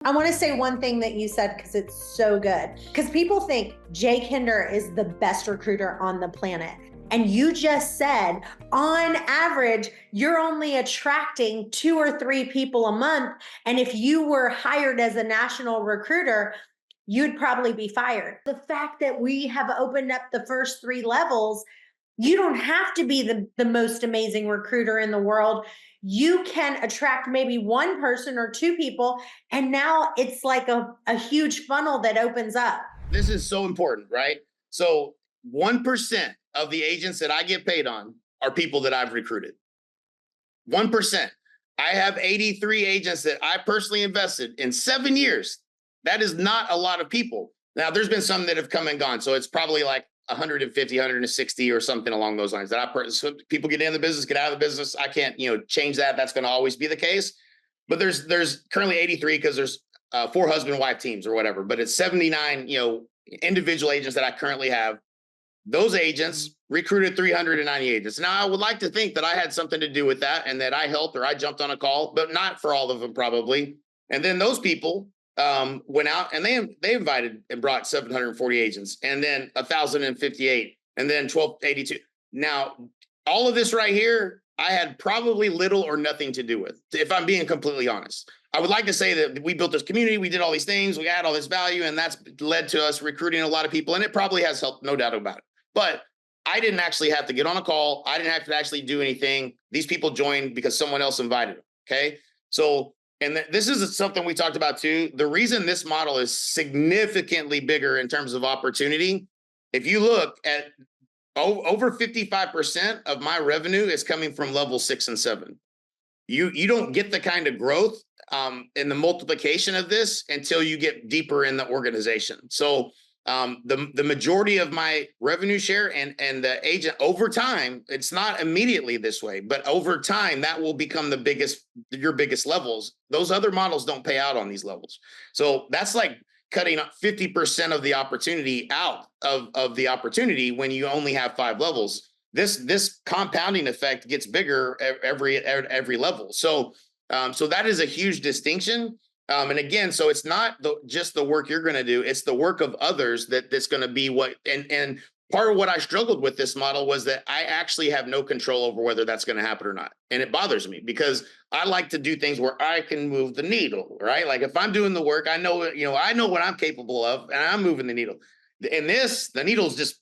I want to say one thing that you said because it's so good. Because people think Jay Kinder is the best recruiter on the planet. And you just said, on average, you're only attracting 2 or 3 people a month. And if you were hired as a national recruiter, you'd probably be fired. The fact that we have opened up the first 3 levels, you don't have to be the most amazing recruiter in the world. You can attract maybe 1 person or 2 people, and now it's like a huge funnel that opens up. This is so important, right? So 1% of the agents that I get paid on are people that I've recruited. 1%. I have 83 agents that I personally invested in 7 years. That is not a lot of people. Now, there's been some that have come and gone. So it's probably like 150, 160 or something along those lines. So people get in the business, get out of the business. I can't, change that. That's going to always be the case. But there's currently 83 because there's 4 husband-wife teams or whatever. But it's 79, individual agents that I currently have. Those agents recruited 390 agents. Now, I would like to think that I had something to do with that and that I helped or I jumped on a call, but not for all of them probably. And then those people went out and they invited and brought 740 agents, and then 1,058, and then 1,282. Now, all of this right here, I had probably little or nothing to do with, if I'm being completely honest. I would like to say that we built this community, we did all these things, we had all this value, and that's led to us recruiting a lot of people, and it probably has helped, no doubt about it. But I didn't actually have to get on a call. I didn't have to actually do anything. These people joined because someone else invited them, okay? So, and this is something we talked about too. The reason this model is significantly bigger in terms of opportunity, if you look at over 55% of my revenue is coming from level 6 and 7. You don't get the kind of growth in the multiplication of this until you get deeper in the organization. So the majority of my revenue share and the agent over time, it's not immediately this way, but over time that will become your biggest levels. Those other models don't pay out on these levels. So that's like cutting 50% of the opportunity out of the opportunity when you only have 5 levels. This compounding effect gets bigger every level. So that is a huge distinction. And again, so it's not just the work you're going to do, it's the work of others that's going to be what, and part of what I struggled with this model was that I actually have no control over whether that's going to happen or not. And it bothers me because I like to do things where I can move the needle, right? Like if I'm doing the work, I know what I'm capable of and I'm moving the needle. And the needle's just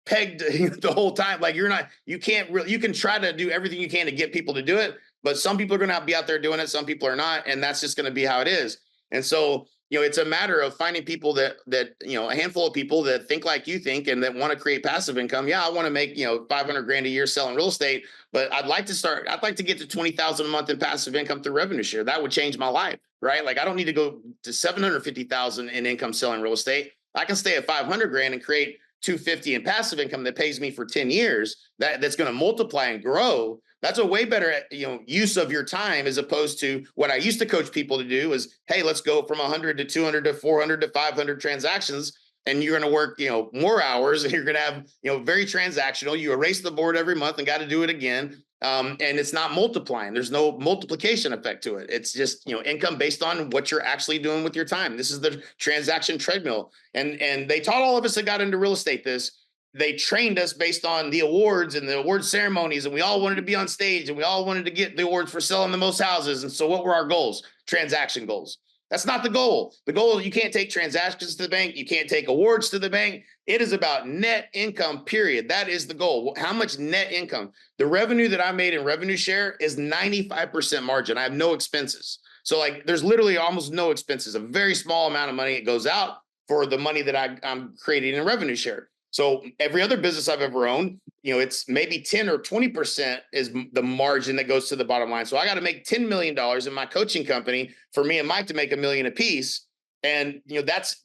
pegged the whole time. Like you can try to do everything you can to get people to do it, but some people are going to be out there doing it. Some people are not. And that's just going to be how it is. And so, it's a matter of finding people that a handful of people that think like you think and that want to create passive income. Yeah, I want to make, $500,000 a year selling real estate, but I'd like to get to 20,000 a month in passive income through revenue share. That would change my life, right? Like I don't need to go to 750,000 in income selling real estate. I can stay at 500,000 and create 250 in passive income that pays me for 10 years. That's going to multiply and grow. That's a way better, use of your time as opposed to what I used to coach people to do is, hey, let's go from 100 to 200 to 400 to 500 transactions. And you're going to work, more hours and you're going to have, very transactional. You erase the board every month and got to do it again. And it's not multiplying. There's no multiplication effect to it. It's just, income based on what you're actually doing with your time. This is the transaction treadmill. And they taught all of us that got into real estate this. They trained us based on the awards and the award ceremonies, and we all wanted to be on stage and we all wanted to get the awards for selling the most houses. And so what were our goals? Transaction goals. That's not the goal. The goal, you can't take transactions to the bank. You can't take awards to the bank. It is about net income, period. That is the goal. How much net income? The revenue that I made in revenue share is 95% margin. I have no expenses. So like there's literally almost no expenses. A very small amount of money it goes out for the money that I'm creating in revenue share. So every other business I've ever owned, it's maybe 10 or 20% is the margin that goes to the bottom line. So I got to make $10 million in my coaching company for me and Mike to make $1 million a piece. And, that's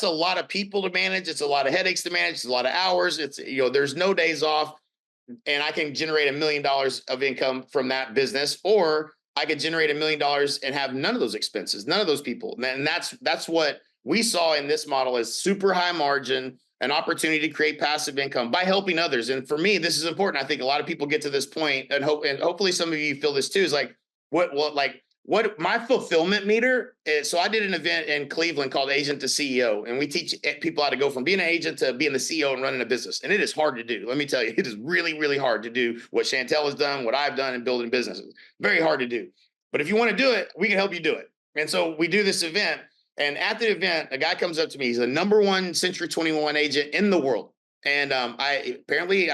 a lot of people to manage. It's a lot of headaches to manage. It's a lot of hours. It's, there's no days off, and I can generate $1 million of income from that business, or I could generate $1 million and have none of those expenses, none of those people. And that's what we saw in this model is super high margin, an opportunity to create passive income by helping others. And for me, this is important. I think a lot of people get to this point, and hopefully some of you feel this too, is like, what my fulfillment meter is. So I did an event in Cleveland called Agent to CEO, and we teach people how to go from being an agent to being the CEO and running a business. And it is hard to do. Let me tell you, it is really, really hard to do what Chantel has done, what I've done in building businesses. Very hard to do. But if you want to do it, we can help you do it. And so we do this event. And at the event, a guy comes up to me. He's the #1 Century 21 agent in the world. And I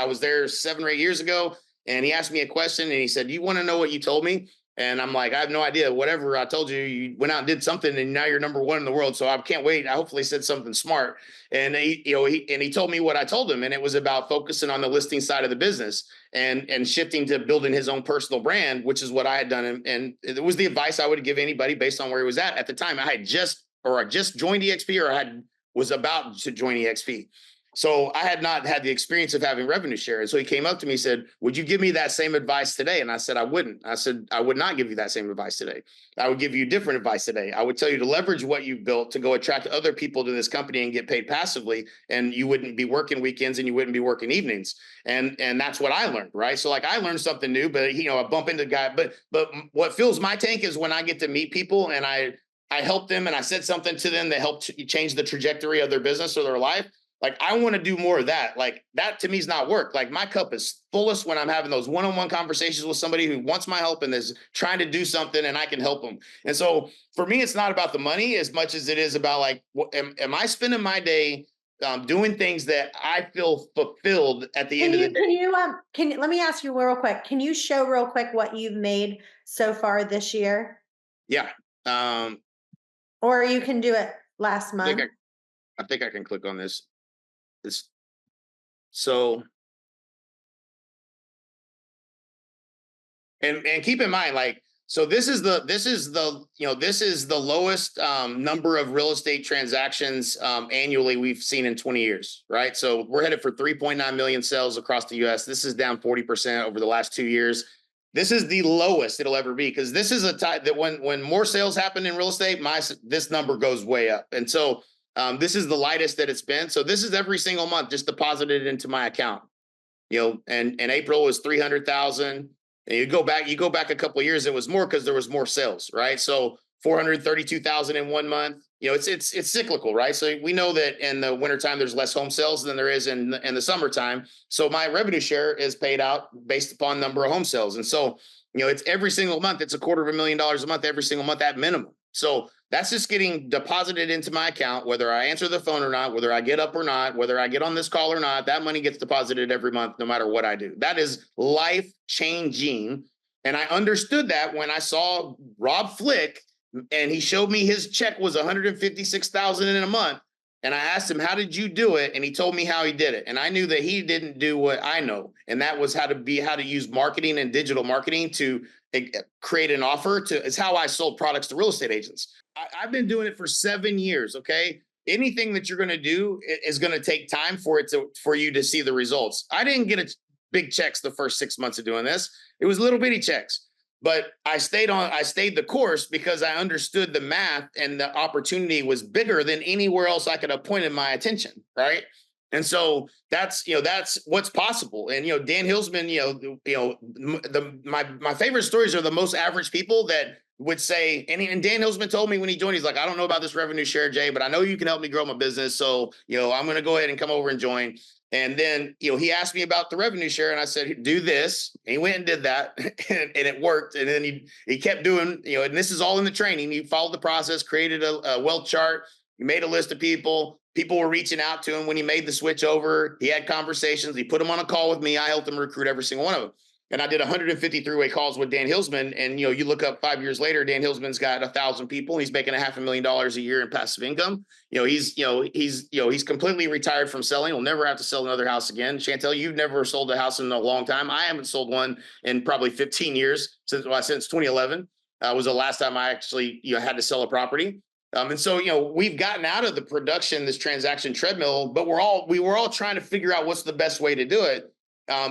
was there 7 or 8 years ago, and he asked me a question, and he said, "You want to know what you told me?" And I'm like, "I have no idea. Whatever I told you, you went out and did something, and now you're #1 in the world. So I can't wait. I hopefully said something smart." And he told me what I told him, and it was about focusing on the listing side of the business and shifting to building his own personal brand, which is what I had done. And it was the advice I would give anybody based on where he was at the time. I just joined EXP, or was about to join EXP. So I had not had the experience of having revenue share. And so he came up to me and said, "Would you give me that same advice today?" And I said, "I wouldn't." I said, "I would not give you that same advice today. I would give you different advice today. I would tell you to leverage what you've built to go attract other people to this company and get paid passively. And you wouldn't be working weekends and you wouldn't be working evenings." And that's what I learned, right? So like I learned something new, but I bump into the guy. But what fills my tank is when I get to meet people and I help them and I said something to them that helped change the trajectory of their business or their life. Like, I want to do more of that. Like, that to me is not work. Like, my cup is fullest when I'm having those one-on-one conversations with somebody who wants my help and is trying to do something and I can help them. And so for me, it's not about the money as much as it is about like, am I spending my day doing things that I feel fulfilled at the end of the day? Let me ask you real quick. Can you show real quick what you've made so far this year? Yeah. Or you can do it last month. I think I can click on this. So, and keep in mind, like, so this is the lowest number of real estate transactions annually we've seen in 20 years, right? So we're headed for 3.9 million sales across the US. This is down 40% over the last 2 years. This is the lowest it'll ever be, because this is a time that when more sales happen in real estate, this number goes way up. And so this is the lightest that it's been. So this is every single month just deposited into my account. And April was 300,000. And you go back a couple of years, it was more because there was more sales, right? So 432,000 in 1 month. It's cyclical, right? So we know that in the wintertime there's less home sales than there is in the summertime. So my revenue share is paid out based upon number of home sales. And so, it's every single month, it's $250,000 a month, every single month at minimum. So that's just getting deposited into my account, whether I answer the phone or not, whether I get up or not, whether I get on this call or not, that money gets deposited every month, no matter what I do. That is life changing. And I understood that when I saw Rob Flick and he showed me his check was $156,000 in a month. And I asked him, "How did you do it?" And he told me how he did it. And I knew that he didn't do what I know. And that was how to use marketing and digital marketing to create an offer. It's how I sold products to real estate agents. I've been doing it for 7 years. Okay. Anything that you're going to do is going to take time for you to see the results. I didn't get big checks the first 6 months of doing this. It was little bitty checks, but I stayed the course because I understood the math, and the opportunity was bigger than anywhere else I could have pointed my attention. Right. And so that's what's possible. And, Dan Hillsman, my favorite stories are the most average people that would say, and Dan Hillsman told me when he joined, he's like, "I don't know about this revenue share, Jay, but I know you can help me grow my business. So, I'm going to go ahead and come over and join." And then, he asked me about the revenue share, and I said, "Do this." And he went and did that and it worked. And then he kept doing, and this is all in the training. He followed the process, created a wealth chart. He made a list of people. People were reaching out to him when he made the switch over. He had conversations. He put them on a call with me. I helped him recruit every single one of them. And I did 150 three-way calls with Dan Hillsman. And, you look up 5 years later, Dan Hillsman's got 1,000 people. And he's making $500,000 a year in passive income. He's completely retired from selling. He'll never have to sell another house again. Chantel, you've never sold a house in a long time. I haven't sold one in probably 15 years since 2011. Was the last time I actually, had to sell a property. And so, we've gotten out of the production, this transaction treadmill, but we were all trying to figure out what's the best way to do it.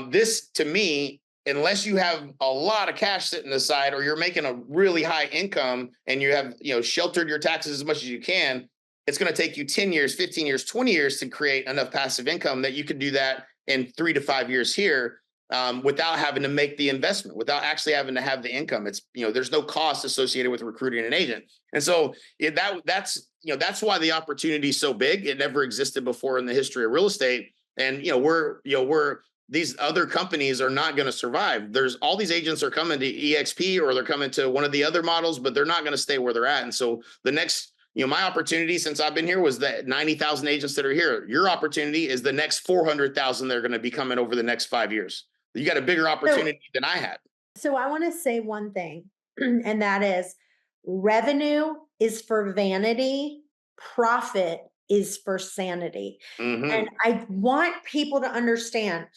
This, to me, unless you have a lot of cash sitting aside, or you're making a really high income and you have, sheltered your taxes as much as you can, it's going to take you 10 years, 15 years, 20 years to create enough passive income that you could do that in 3 to 5 years here. without having to make the investment, without actually having to have the income. It's, there's no cost associated with recruiting an agent. And so that's why the opportunity is so big. It never existed before in the history of real estate. And, these other companies are not going to survive. There's all these agents are coming to EXP or they're coming to one of the other models, but they're not going to stay where they're at. And so the next, my opportunity since I've been here was that 90,000 agents that are here. Your opportunity is the next 400,000 that are going to be coming over the next 5 years. You got a bigger opportunity than I had. So I want to say one thing, and that is revenue is for vanity, profit is for sanity. Mm-hmm. And I want people to understand,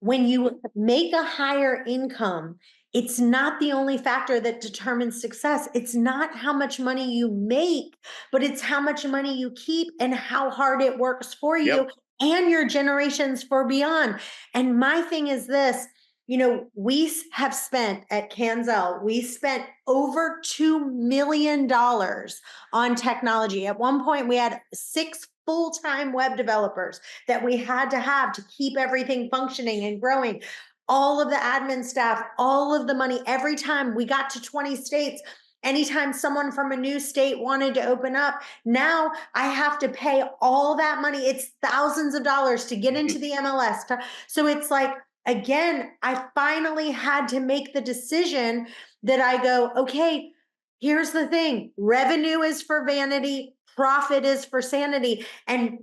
when you make a higher income, it's not the only factor that determines success. It's not how much money you make, but it's how much money you keep and how hard it works for you and your generations for beyond. And my thing is this, we have spent at Canzel, we spent over $2 million on technology. At one point, we had 6 full-time web developers that we had to have to keep everything functioning and growing. All of the admin staff, all of the money, every time we got to 20 states, anytime someone from a new state wanted to open up, now I have to pay all that money. It's thousands of dollars to get into the MLS. So it's like, again, I finally had to make the decision that I go, okay, here's the thing. Revenue is for vanity. Profit is for sanity. And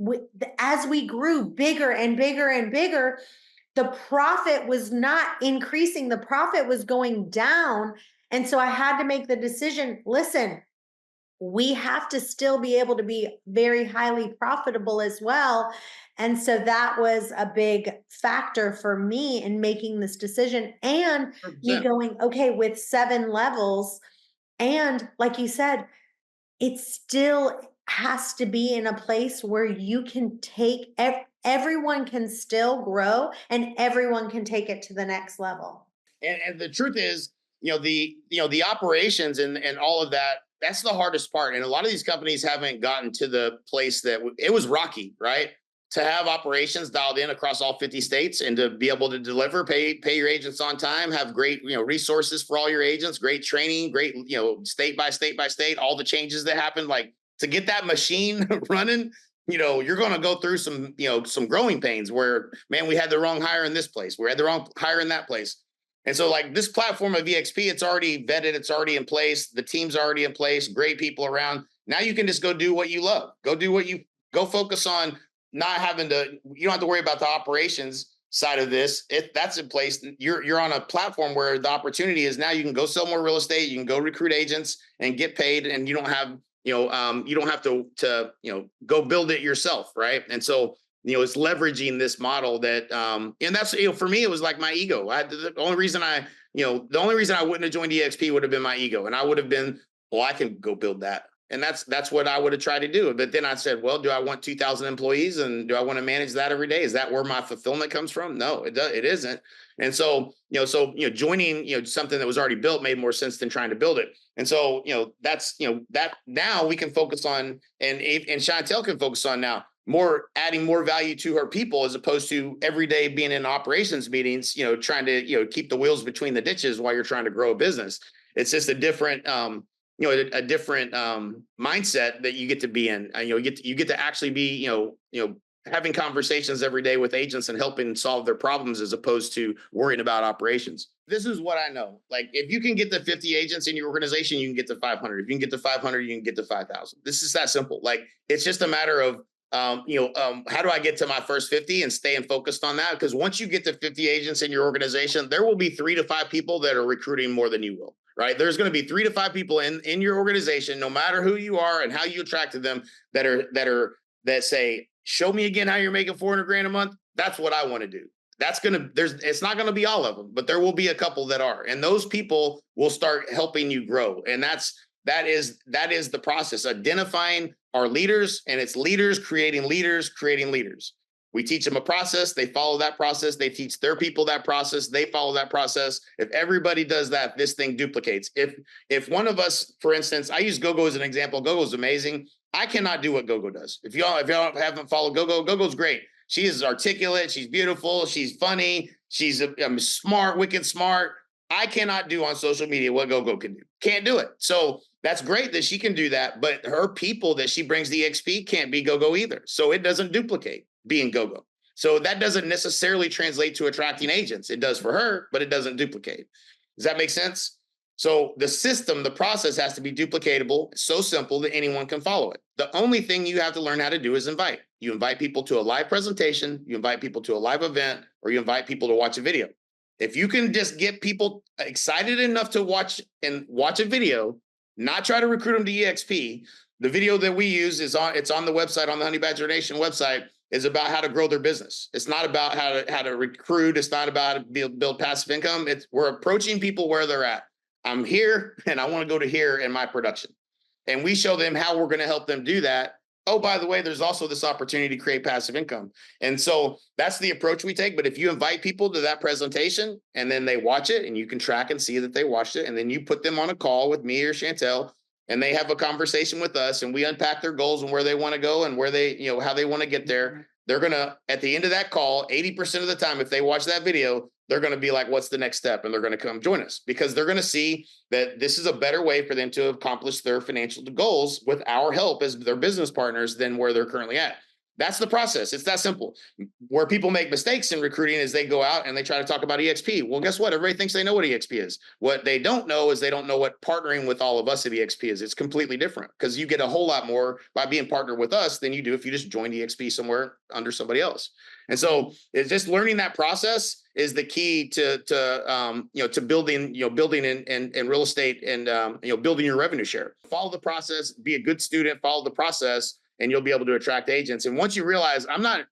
as we grew bigger and bigger and bigger, the profit was not increasing. The profit was going down. And so I had to make the decision, listen, we have to still be able to be very highly profitable as well. And so that was a big factor for me in making this decision and 100%. Me going, okay, with 7 levels. And like you said, it still has to be in a place where you can take, everyone can still grow and everyone can take it to the next level. And the truth is, the operations and all of that, that's the hardest part. And a lot of these companies haven't gotten to the place that it was rocky, right? To have operations dialed in across all 50 states and to be able to deliver, pay your agents on time, have great, resources for all your agents, great training, great, state by state, all the changes that happen, like to get that machine running, you're going to go through some growing pains where, man, we had the wrong hire in this place. We had the wrong hire in that place. And so like this platform of EXP, it's already vetted. It's already in place. The team's already in place. Great people around. Now you can just go do what you love. Go focus on not having to, you don't have to worry about the operations side of this. That's in place. You're on a platform where the opportunity is now you can go sell more real estate. You can go recruit agents and get paid. And you don't have, you don't have to go build it yourself. Right. And so, it's leveraging this model that, and that's, for me, it was like my ego. The only reason I wouldn't have joined EXP would have been my ego. And I would have been, well, I can go build that. And that's what I would have tried to do. But then I said, well, do I want 2,000 employees and do I want to manage that every day? Is that where my fulfillment comes from? No, it isn't. And so, joining, something that was already built made more sense than trying to build it. And so, that's, that now we can focus on, and Chantel can focus on now, adding more value to her people as opposed to every day being in operations meetings, trying to, keep the wheels between the ditches while you're trying to grow a business. It's just a different, a different mindset that you get to be in. You get to actually be, having conversations every day with agents and helping solve their problems as opposed to worrying about operations. This is what I know. Like if you can get to 50 agents in your organization, you can get to 500. If you can get to 500, you can get to 5,000. This is that simple. Like it's just a matter of, how do I get to my first 50 and staying focused on that? Because once you get to 50 agents in your organization, there will be 3 to 5 people that are recruiting more than you will, right? There's going to be 3 to 5 people in your organization, no matter who you are and how you attracted them that say, show me again how you're making 400 grand a month. That's what I want to do. It's not going to be all of them, but there will be a couple that are, and those people will start helping you grow. And that is the process, identifying our leaders, and it's leaders creating leaders. We teach them a process. They follow that process. They teach their people that process. They follow that process. If everybody does that, this thing duplicates. If one of us, for instance, I use GoGo as an example. GoGo's amazing. I cannot do what GoGo does. If y'all haven't followed GoGo's great. She is articulate. She's beautiful. She's funny. She's smart, wicked smart. I cannot do on social media what GoGo can do. Can't do it. So that's great that she can do that, but her people that she brings to EXP can't be GoGo either. So it doesn't duplicate being GoGo. So that doesn't necessarily translate to attracting agents. It does for her, but it doesn't duplicate. Does that make sense? So the system, the process has to be duplicatable, so simple that anyone can follow it. The only thing you have to learn how to do is invite. You invite people to a live presentation, you invite people to a live event, or you invite people to watch a video. If you can just get people excited enough to watch a video, not try to recruit them to EXP. The video that we use it's on the website, on the Honey Badger Nation website, is about how to grow their business. It's not about how to recruit. It's not about how to build passive income. We're approaching people where they're at. I'm here and I want to go to here in my production. And we show them how we're going to help them do that. Oh, by the way, there's also this opportunity to create passive income. And so that's the approach we take. But if you invite people to that presentation and then they watch it and you can track and see that they watched it, and then you put them on a call with me or Chantel and they have a conversation with us and we unpack their goals and where they want to go and where they, how they want to get there, they're going to, at the end of that call, 80% of the time, if they watch that video, they're going to be like, what's the next step? And they're going to come join us because they're going to see that this is a better way for them to accomplish their financial goals with our help as their business partners than where they're currently at. That's the process. It's that simple. Where people make mistakes in recruiting is they go out and they try to talk about EXP. Well, guess what? Everybody thinks they know what EXP is. What they don't know is they don't know what partnering with all of us at EXP is. It's completely different because you get a whole lot more by being partnered with us than you do if you just joined EXP somewhere under somebody else. And so it's just learning that process is the key to building in real estate and building your revenue share. Follow the process, be a good student, follow the process, and you'll be able to attract agents. And once you realize I'm not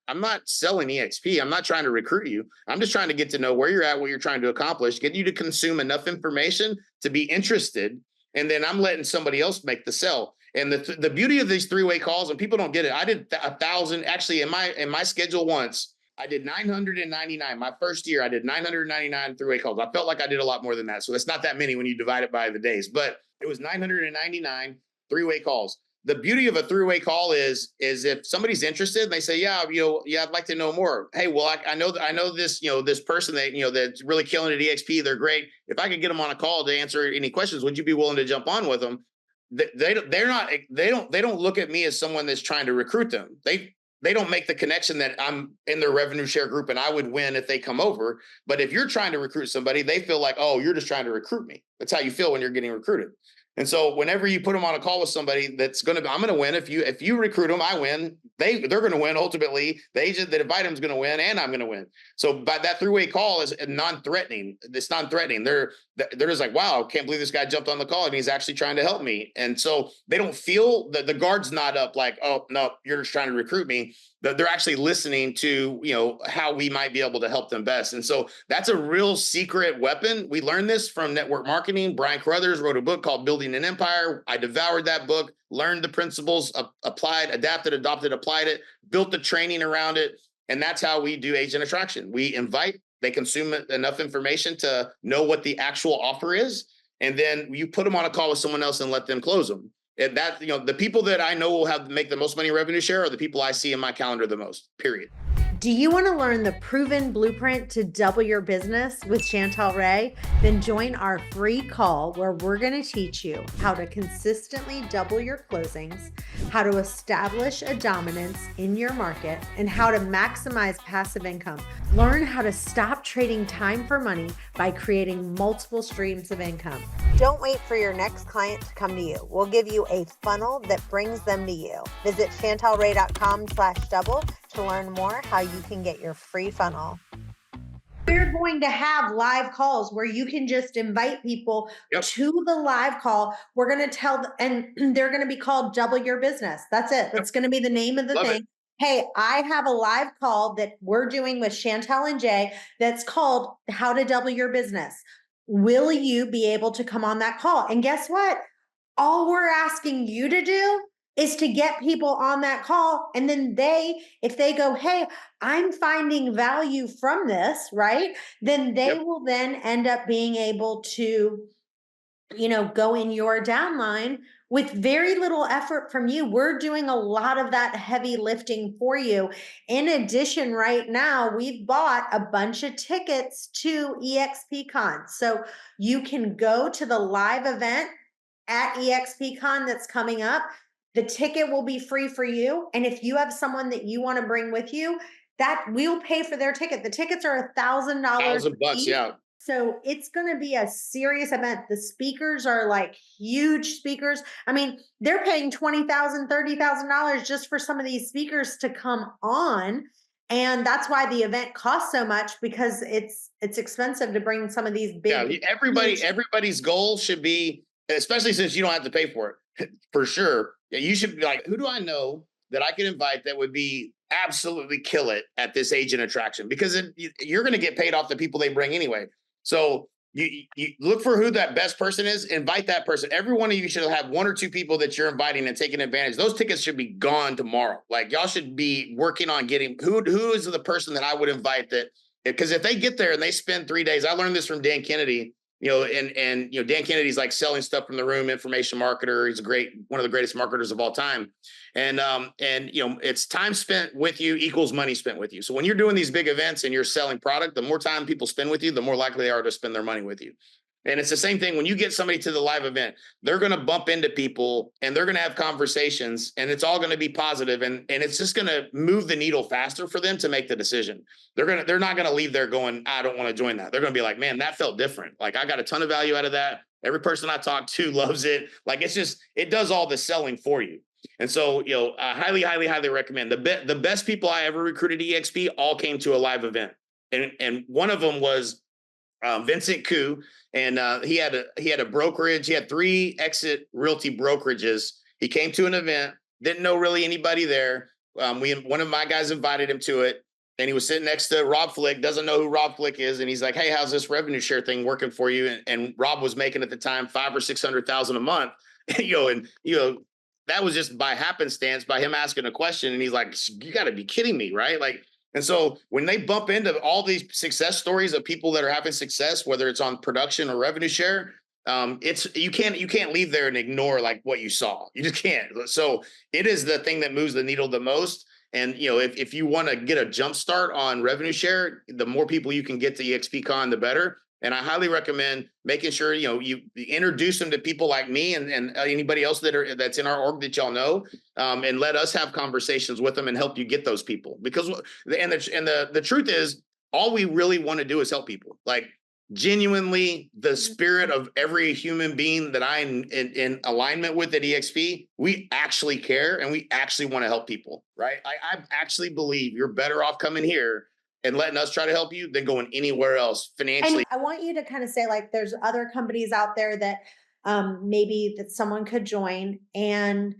selling EXP, I'm not trying to recruit you. I'm just trying to get to know where you're at, what you're trying to accomplish, get you to consume enough information to be interested. And then I'm letting somebody else make the sell. And the beauty of these three-way calls, and people don't get it. I did 1,000 actually in my schedule once. I did 999. My first year, I did 999 three-way calls. I felt like I did a lot more than that. So it's not that many when you divide it by the days, but it was 999 three-way calls. The beauty of a three-way call is if somebody's interested and they say, I'd like to know more. Hey, well, I know this, this person that, that's really killing it at EXP. They're great. If I could get them on a call to answer any questions, would you be willing to jump on with them? They don't look at me as someone that's trying to recruit them. They don't make the connection that I'm in their revenue share group and I would win if they come over. But if you're trying to recruit somebody, they feel like, oh, you're just trying to recruit me. That's how you feel when you're getting recruited. And so whenever you put them on a call with somebody I'm going to win. If you recruit them, I win. They're going to win. Ultimately, the agent that invite them is going to win, and I'm going to win. So by that three-way call is non-threatening. It's non-threatening. They're just like, wow, I can't believe this guy jumped on the call and he's actually trying to help me. And so they don't feel that the guard's not up like, oh no, you're just trying to recruit me. They're actually listening to, how we might be able to help them best. And so that's a real secret weapon. We learned this from network marketing. Brian Carruthers wrote a book called Building an Empire. I devoured that book, learned the principles, applied, adapted, adopted, applied it, built the training around it. And that's how we do agent attraction. We invite, they consume enough information to know what the actual offer is. And then you put them on a call with someone else and let them close them. And that, the people that I know will make the most money revenue share are the people I see in my calendar the most, period. Do you want to learn the proven blueprint to double your business with Chantel Ray? Then join our free call where we're going to teach you how to consistently double your closings, how to establish a dominance in your market, and how to maximize passive income. Learn how to stop trading time for money by creating multiple streams of income. Don't wait for your next client to come to you. We'll give you a funnel that brings them to you. Visit chantelray.com/double to learn more how you can get your free funnel. We're going to have live calls where you can just invite people to the live call. We're going to and they're going to be called Double Your Business. That's it. That's going to be the name of the thing. Hey, I have a live call that we're doing with Chantel and Jay that's called How to Double Your Business. Will you be able to come on that call? And guess what? All we're asking you to do is to get people on that call. And then if they go, hey, I'm finding value from this, right? Then they will then end up being able to, go in your downline with very little effort from you. We're doing a lot of that heavy lifting for you. In addition, right now, we've bought a bunch of tickets to EXPCon. So you can go to the live event at EXPCon that's coming up. The ticket will be free for you. And if you have someone that you want to bring with you, that we'll pay for their ticket. The tickets are $1,000. $1,000, yeah. So it's going to be a serious event. The speakers are like huge speakers. I mean, they're paying $20,000, $30,000 just for some of these speakers to come on. And that's why the event costs so much, because it's expensive to bring some of these big. Yeah, everybody's goal should be, especially since you don't have to pay for it, for sure. Yeah, you should be like, who do I know that I can invite that would be absolutely kill it at this agent attraction? Because you're going to get paid off the people they bring anyway. So you look for who that best person is, invite that person. Every one of you should have one or two people that you're inviting and taking advantage. Those tickets should be gone tomorrow. Like, y'all should be working on getting who is the person that I would invite, that, because if they get there and they spend 3 days, I learned this from Dan Kennedy, and Dan Kennedy's like selling stuff from the room, information marketer. He's one of the greatest marketers of all time. And it's time spent with you equals money spent with you. So when you're doing these big events and you're selling product, the more time people spend with you, the more likely they are to spend their money with you. And it's the same thing when you get somebody to the live event. They're going to bump into people and they're going to have conversations, and it's all going to be positive, and it's just going to move the needle faster for them to make the decision. They're not going to leave there going, I don't want to join that. They're going to be like, man, that felt different. Like, I got a ton of value out of that. Every person I talk to loves it. Like, it does all the selling for you. And so, I highly, highly, highly recommend. The best people I ever recruited at EXP all came to a live event. And one of them was Vincent Koo. And he had a brokerage. He had 3 exit realty brokerages. He came to an event, didn't know really anybody there. One of my guys invited him to it, and he was sitting next to Rob Flick, doesn't know who Rob Flick is. And he's like, hey, how's this revenue share thing working for you? And Rob was making at the time $500,000 or $600,000 a month, that was just by happenstance, by him asking a question. And he's like, you got to be kidding me, right? Like, and so when they bump into all these success stories of people that are having success, whether it's on production or revenue share, you can't leave there and ignore like what you saw. You just can't. So it is the thing that moves the needle the most. And if you want to get a jump start on revenue share, the more people you can get to EXPCon, the better. And I highly recommend making sure, you introduce them to people like me and anybody else that's in our org that y'all know, and let us have conversations with them and help you get those people. Because the truth is, all we really want to do is help people. Like, genuinely, the spirit of every human being that I'm in alignment with at EXP, we actually care and we actually want to help people, right? I actually believe you're better off coming here and letting us try to help you than going anywhere else financially. And I want you to kind of say, like, there's other companies out there that maybe that someone could join, and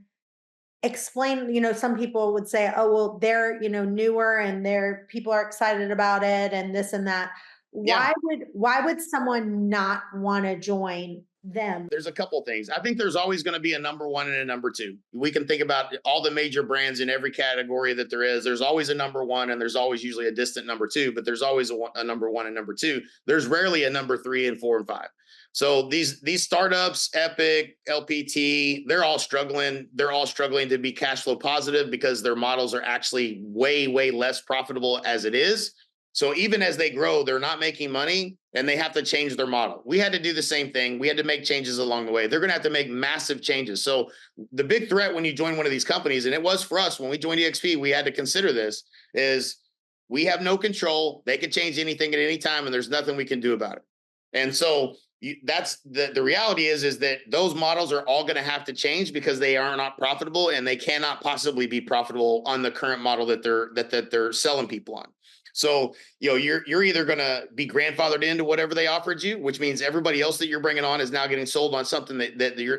explain, some people would say, oh, well, they're, newer and people are excited about it and this and that. Yeah. Why would someone not want to join them? There's a couple things. I think there's always going to be a number one and a number two. We can think about all the major brands in every category that there is. There's always a number one, and there's always usually a distant number two, but there's always a number one and number two. There's rarely a number 3 and 4 and 5. So these startups, Epic, LPT, they're all struggling. They're all struggling to be cash flow positive because their models are actually way, way less profitable as it is. So even as they grow, they're not making money and they have to change their model. We had to do the same thing. We had to make changes along the way. They're going to have to make massive changes. So the big threat when you join one of these companies, and it was for us when we joined EXP, we had to consider this, is we have no control. They could change anything at any time and there's nothing we can do about it. And so that's the reality is that those models are all going to have to change because they are not profitable and they cannot possibly be profitable on the current model that they're selling people on. So, you're either going to be grandfathered into whatever they offered you, which means everybody else that you're bringing on is now getting sold on something that you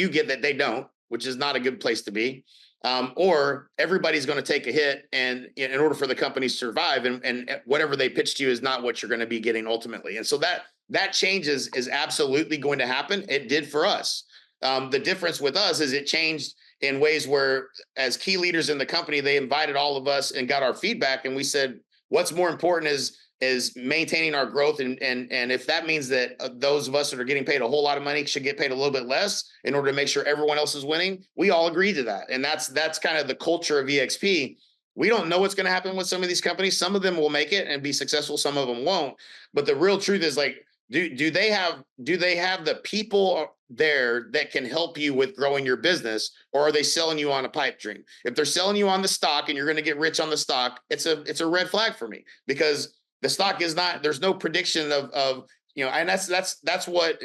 get that they don't, which is not a good place to be. Or everybody's going to take a hit, and in order for the company to survive, and whatever they pitched to you is not what you're going to be getting ultimately. And so that change is absolutely going to happen. It did for us. The difference with us is it changed in ways where, as key leaders in the company, they invited all of us and got our feedback. And we said, what's more important is is maintaining our growth. And if that means that those of us that are getting paid a whole lot of money should get paid a little bit less in order to make sure everyone else is winning, we all agree to that. And that's kind of the culture of EXP. We don't know what's going to happen with some of these companies. Some of them will make it and be successful. Some of them won't. But the real truth is, like, do they have the people there that can help you with growing your business, or are they selling you on a pipe dream? If they're selling you on the stock and you're going to get rich on the stock, it's a red flag for me, because the stock is not, there's no prediction of and that's what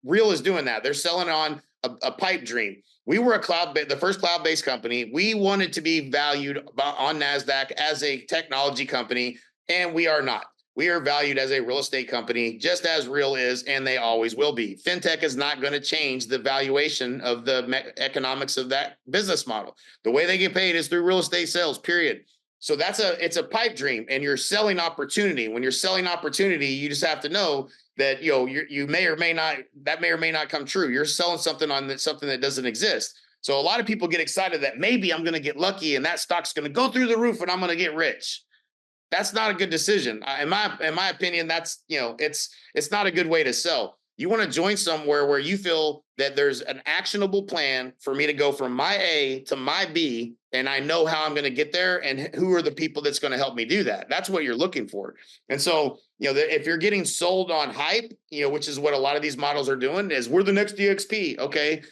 Real is doing. That they're selling on a pipe dream. We were the first cloud-based company. We wanted to be valued on NASDAQ as a technology company, and we are not. We are valued as a real estate company, just as Real is, and they always will be. Fintech is not going to change the valuation of the economics of that business model. The way they get paid is through real estate sales, period. So it's a pipe dream, and you're selling opportunity. When you're selling opportunity, you just have to know that you may or may not come true. You're selling something that doesn't exist. So a lot of people get excited that maybe I'm going to get lucky and that stock's going to go through the roof and I'm going to get rich. That's not a good decision. In my opinion, that's it's not a good way to sell. You want to join somewhere where you feel that there's an actionable plan for me to go from my A to my B, and I know how I'm going to get there and who are the people that's going to help me do that. That's what you're looking for. And so, if you're getting sold on hype, which is what a lot of these models are doing, is we're the next DXP. Okay.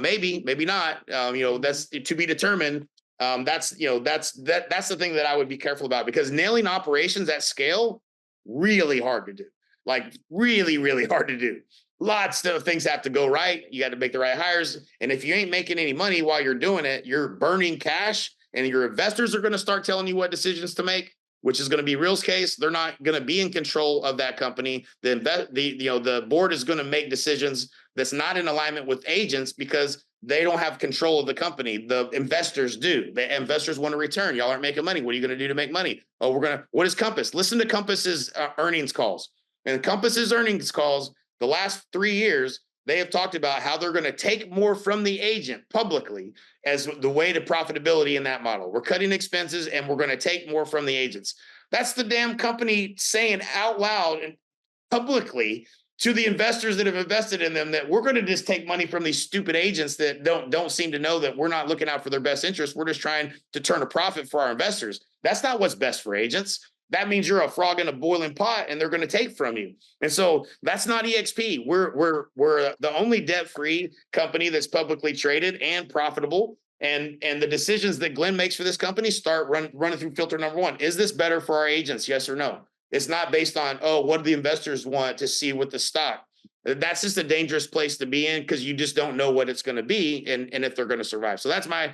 Maybe not. That's to be determined. That's the thing that I would be careful about, because nailing operations at scale, really hard to do. Like really, really hard to do. Lots of things have to go right. You got to make the right hires. And if you ain't making any money while you're doing it, you're burning cash, and your investors are going to start telling you what decisions to make, which is going to be Real's case. They're not going to be in control of that company. The board is going to make decisions that's not in alignment with agents, because they don't have control of the company. The investors do. The investors want to return. Y'all aren't making money. What are you going to do to make money? Oh, what is Compass? Listen to Compass's earnings calls. And Compass's earnings calls, the last 3 years, they have talked about how they're going to take more from the agent publicly as the way to profitability in that model. We're cutting expenses and we're going to take more from the agents. That's the damn company saying out loud and publicly to the investors that have invested in them that we're going to just take money from these stupid agents that don't seem to know that we're not looking out for their best interest. We're just trying to turn a profit for our investors. That's not what's best for agents. That means you're a frog in a boiling pot and they're going to take from you. And so that's not EXP. We're the only debt-free company that's publicly traded and profitable. And the decisions that Glenn makes for this company start running through filter number one. Is this better for our agents? Yes or no? It's not based on, what do the investors want to see with the stock? That's just a dangerous place to be in, because you just don't know what it's going to be and if they're going to survive. So that's my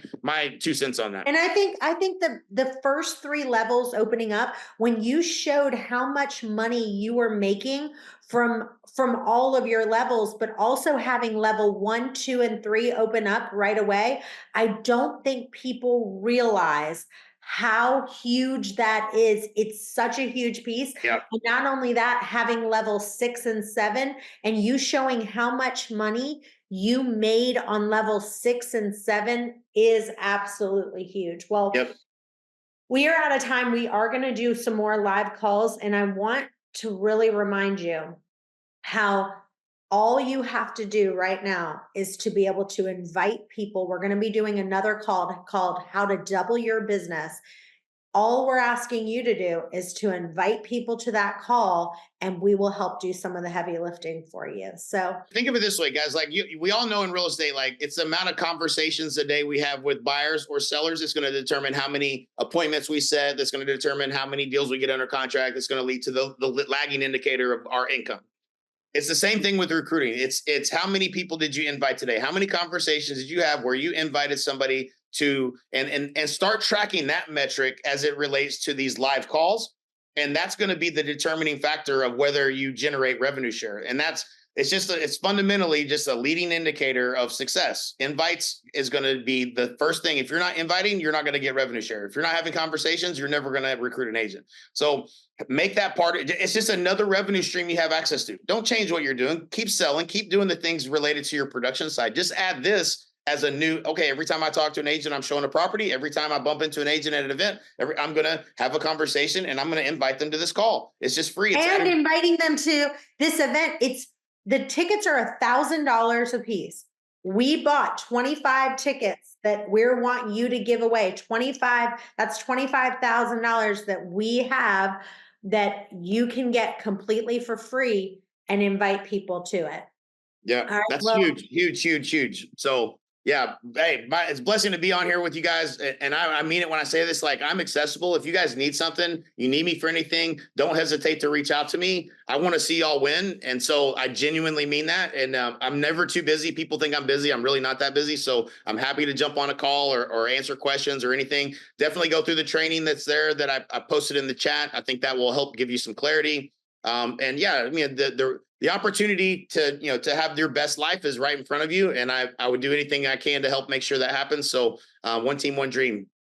2 cents on that. And I think the first 3 levels opening up, when you showed how much money you were making from all of your levels, but also having level 1, 2, and 3 open up right away, I don't think people realize how huge that is. It's such a huge piece. Yep. And not only that, having level 6 and 7 and you showing how much money you made on level 6 and 7 is absolutely huge. Well, yep. We are out of time. We are going to do some more live calls, and I want to really remind you how all you have to do right now is to be able to invite people. We're going to be doing another call called How to Double Your Business. All we're asking you to do is to invite people to that call, and we will help do some of the heavy lifting for you. So think of it this way, guys. Like we all know in real estate, like it's the amount of conversations a day we have with buyers or sellers. It's going to determine how many appointments we set. That's going to determine how many deals we get under contract. It's going to lead to the lagging indicator of our income. It's the same thing with recruiting. It's how many people did you invite today? How many conversations did you have where you invited somebody to, and start tracking that metric as it relates to these live calls. And that's going to be the determining factor of whether you generate revenue share. And it's fundamentally just a leading indicator of success. Invites is going to be the first thing. If you're not inviting, you're not going to get revenue share. If you're not having conversations, you're never going to recruit an agent. So make that part. It's just another revenue stream you have access to. Don't change what you're doing. Keep selling. Keep doing the things related to your production side. Just add this as a new, okay, every time I talk to an agent, I'm showing a property. Every time I bump into an agent at an event, I'm going to have a conversation and I'm going to invite them to this call. It's just free. And inviting them to this event. The tickets are $1,000 a piece. We bought 25 tickets that we're wanting you to give away. 25, that's $25,000 that we have that you can get completely for free and invite people to it. Yeah, right, that's huge. So yeah, hey, it's a blessing to be on here with you guys. And I mean it when I say this, like, I'm accessible. If you guys need something, you need me for anything, don't hesitate to reach out to me. I want to see y'all win. And so I genuinely mean that. And I'm never too busy. People think I'm busy. I'm really not that busy. So I'm happy to jump on a call or answer questions or anything. Definitely go through the training that's there that I posted in the chat. I think that will help give you some clarity. And yeah, I mean, the opportunity to have your best life is right in front of you. And I would do anything I can to help make sure that happens. So one team, one dream.